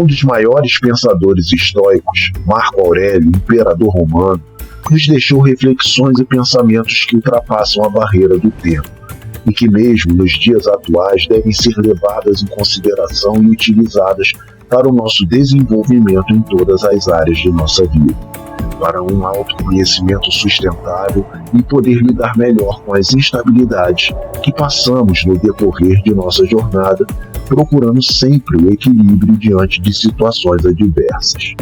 Um dos maiores pensadores estoicos, Marco Aurélio, imperador romano, nos deixou reflexões e pensamentos que ultrapassam a barreira do tempo e que mesmo nos dias atuais devem ser levadas em consideração e utilizadas para o nosso desenvolvimento em todas as áreas de nossa vida, para um autoconhecimento sustentável e poder lidar melhor com as instabilidades que passamos no decorrer de nossa jornada, procurando sempre o equilíbrio diante de situações adversas.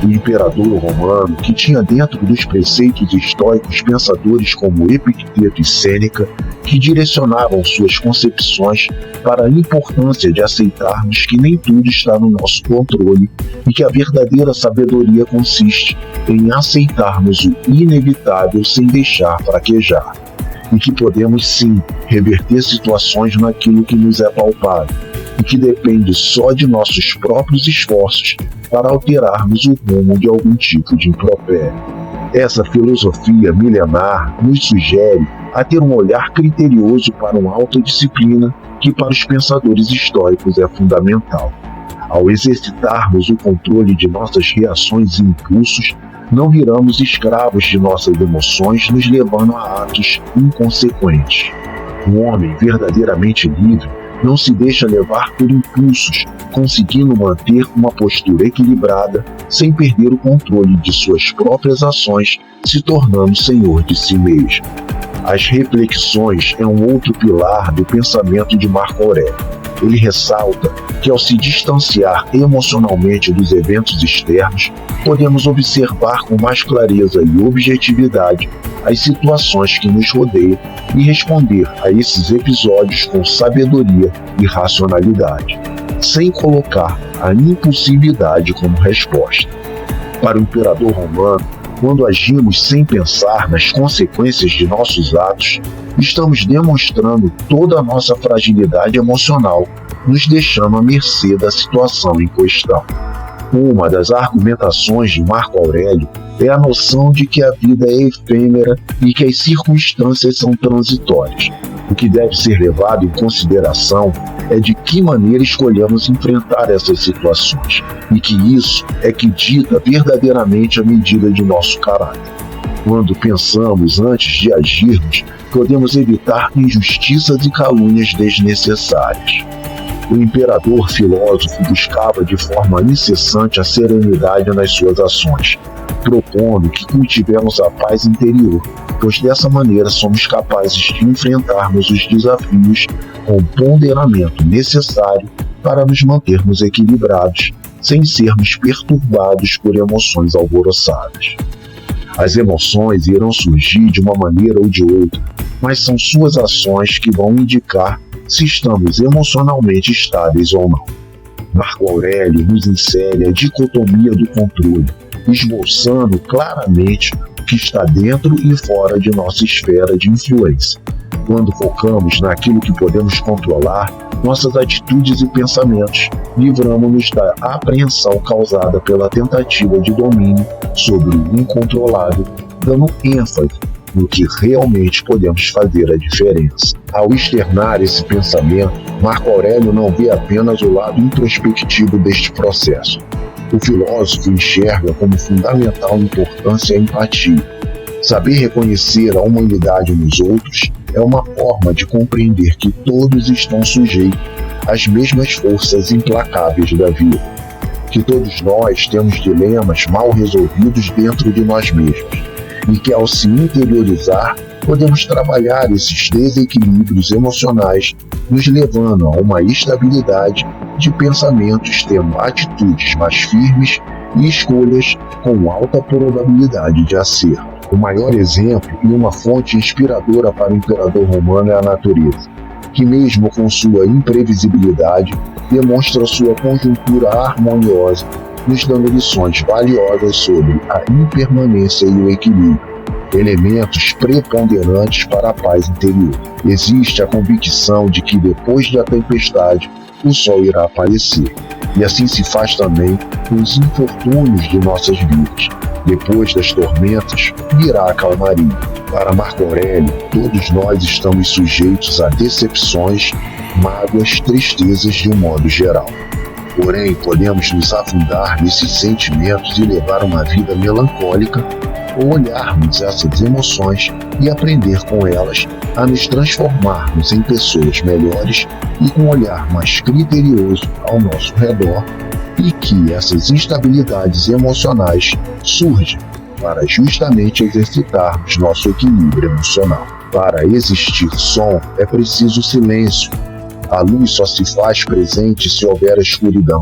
O imperador romano, que tinha dentro dos preceitos estoicos pensadores como Epicteto e Sêneca, que direcionavam suas concepções para a importância de aceitarmos que nem tudo está no nosso controle e que a verdadeira sabedoria consiste em aceitarmos o inevitável sem deixar fraquejar, e que podemos sim reverter situações naquilo que nos é palpável e que depende só de nossos próprios esforços para alterarmos o rumo de algum tipo de impropério. Essa filosofia milenar nos sugere a ter um olhar criterioso para uma autodisciplina que para os pensadores estoicos é fundamental. Ao exercitarmos o controle de nossas reações e impulsos, não viramos escravos de nossas emoções, nos levando a atos inconsequentes. Um homem verdadeiramente livre não se deixa levar por impulsos, conseguindo manter uma postura equilibrada sem perder o controle de suas próprias ações, se tornando senhor de si mesmo. As reflexões é um outro pilar do pensamento de Marco Aurélio. Ele ressalta que ao se distanciar emocionalmente dos eventos externos, podemos observar com mais clareza e objetividade as situações que nos rodeiam e responder a esses episódios com sabedoria e racionalidade, sem colocar a impulsividade como resposta. Para o imperador romano, quando agimos sem pensar nas consequências de nossos atos, estamos demonstrando toda a nossa fragilidade emocional, nos deixando à mercê da situação em questão. Uma das argumentações de Marco Aurélio é a noção de que a vida é efêmera e que as circunstâncias são transitórias. O que deve ser levado em consideração é de que maneira escolhemos enfrentar essas situações, e que isso é que dita verdadeiramente a medida de nosso caráter. Quando pensamos antes de agirmos, podemos evitar injustiças e calúnias desnecessárias. O imperador filósofo buscava de forma incessante a serenidade nas suas ações, propondo que cultivemos a paz interior, pois dessa maneira somos capazes de enfrentarmos os desafios com o ponderamento necessário para nos mantermos equilibrados, sem sermos perturbados por emoções alvoroçadas. As emoções irão surgir de uma maneira ou de outra, mas são suas ações que vão indicar se estamos emocionalmente estáveis ou não. Marco Aurélio nos insere a dicotomia do controle, esboçando claramente o que está dentro e fora de nossa esfera de influência. Quando focamos naquilo que podemos controlar, nossas atitudes e pensamentos, livramos-nos da apreensão causada pela tentativa de domínio sobre o incontrolável, dando ênfase no que realmente podemos fazer a diferença. Ao externar esse pensamento, Marco Aurélio não vê apenas o lado introspectivo deste processo. O filósofo enxerga como fundamental importância a empatia. Saber reconhecer a humanidade nos outros é uma forma de compreender que todos estão sujeitos às mesmas forças implacáveis da vida, que todos nós temos dilemas mal resolvidos dentro de nós mesmos, e que ao se interiorizar, podemos trabalhar esses desequilíbrios emocionais, nos levando a uma estabilidade de pensamentos, tendo atitudes mais firmes e escolhas com alta probabilidade de acerto. O maior exemplo e uma fonte inspiradora para o imperador romano é a natureza, que mesmo com sua imprevisibilidade, demonstra sua conjuntura harmoniosa, nos dando lições valiosas sobre a impermanência e o equilíbrio, elementos preponderantes para a paz interior. Existe a convicção de que depois da tempestade, o sol irá aparecer, e assim se faz também com os infortúnios de nossas vidas. Depois das tormentas, virá a calmaria. Para Marco Aurélio, todos nós estamos sujeitos a decepções, mágoas, tristezas de um modo geral. Porém, podemos nos afundar nesses sentimentos e levar uma vida melancólica, ou olharmos essas emoções e aprender com elas a nos transformarmos em pessoas melhores e com um olhar mais criterioso ao nosso redor, e que essas instabilidades emocionais surgem para justamente exercitarmos nosso equilíbrio emocional. Para existir som, é preciso silêncio. A luz só se faz presente se houver a escuridão.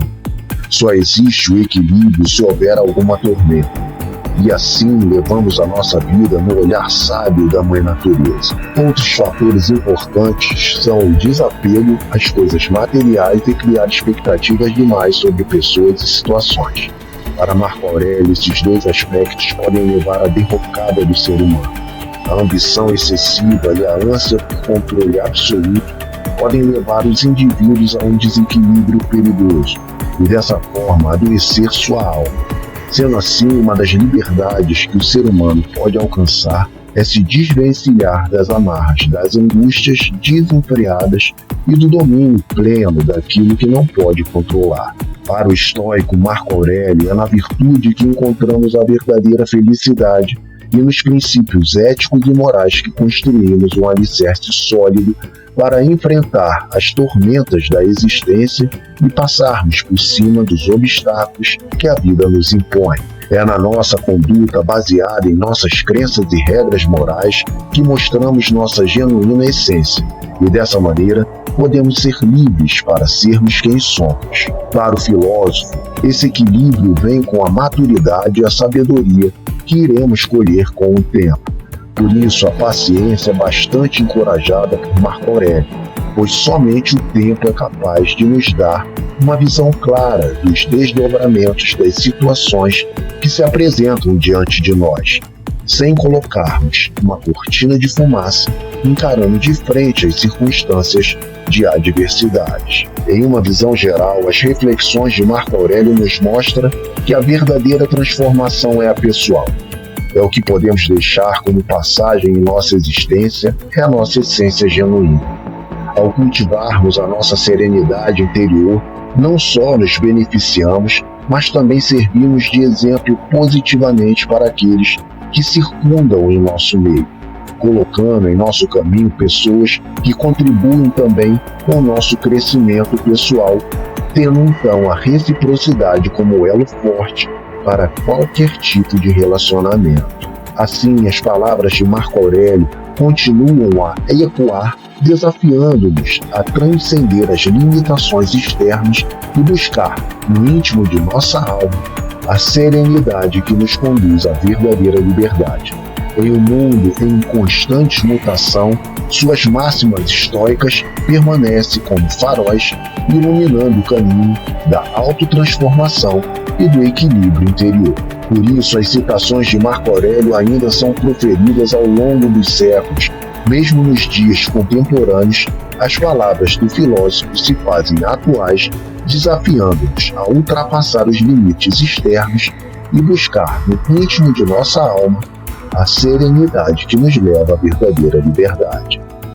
Só existe o equilíbrio se houver alguma tormenta. E assim levamos a nossa vida no olhar sábio da Mãe Natureza. Outros fatores importantes são o desapego às coisas materiais e criar expectativas demais sobre pessoas e situações. Para Marco Aurélio, esses dois aspectos podem levar à derrocada do ser humano. A ambição excessiva e a ânsia por controle absoluto podem levar os indivíduos a um desequilíbrio perigoso e, dessa forma, adoecer sua alma. Sendo assim, uma das liberdades que o ser humano pode alcançar é se desvencilhar das amarras, das angústias desenfreadas e do domínio pleno daquilo que não pode controlar. Para o estoico Marco Aurélio, é na virtude que encontramos a verdadeira felicidade e nos princípios éticos e morais que construímos um alicerce sólido para enfrentar as tormentas da existência e passarmos por cima dos obstáculos que a vida nos impõe. É na nossa conduta baseada em nossas crenças e regras morais que mostramos nossa genuína essência, e dessa maneira podemos ser livres para sermos quem somos. Para o filósofo, esse equilíbrio vem com a maturidade e a sabedoria que iremos colher com o tempo. Por isso, a paciência é bastante encorajada por Marco Aurélio, pois somente o tempo é capaz de nos dar uma visão clara dos desdobramentos das situações que se apresentam diante de nós, sem colocarmos uma cortina de fumaça, encarando de frente as circunstâncias de adversidades. Em uma visão geral, as reflexões de Marco Aurélio nos mostram que a verdadeira transformação é a pessoal. É o que podemos deixar como passagem em nossa existência, é a nossa essência genuína. Ao cultivarmos a nossa serenidade interior, não só nos beneficiamos, mas também servimos de exemplo positivamente para aqueles que circundam em nosso meio, colocando em nosso caminho pessoas que contribuem também com o nosso crescimento pessoal, tendo então a reciprocidade como elo forte para qualquer tipo de relacionamento. Assim, as palavras de Marco Aurélio continuam a ecoar, desafiando-nos a transcender as limitações externas e buscar, no íntimo de nossa alma, a serenidade que nos conduz à verdadeira liberdade. Em um mundo em constante mutação, suas máximas estoicas permanecem como faróis, iluminando o caminho da autotransformação e do equilíbrio interior. Por isso, as citações de Marco Aurélio ainda são proferidas ao longo dos séculos. Mesmo nos dias contemporâneos, as palavras do filósofo se fazem atuais, desafiando-nos a ultrapassar os limites externos e buscar no íntimo de nossa alma a serenidade que nos leva à verdadeira liberdade.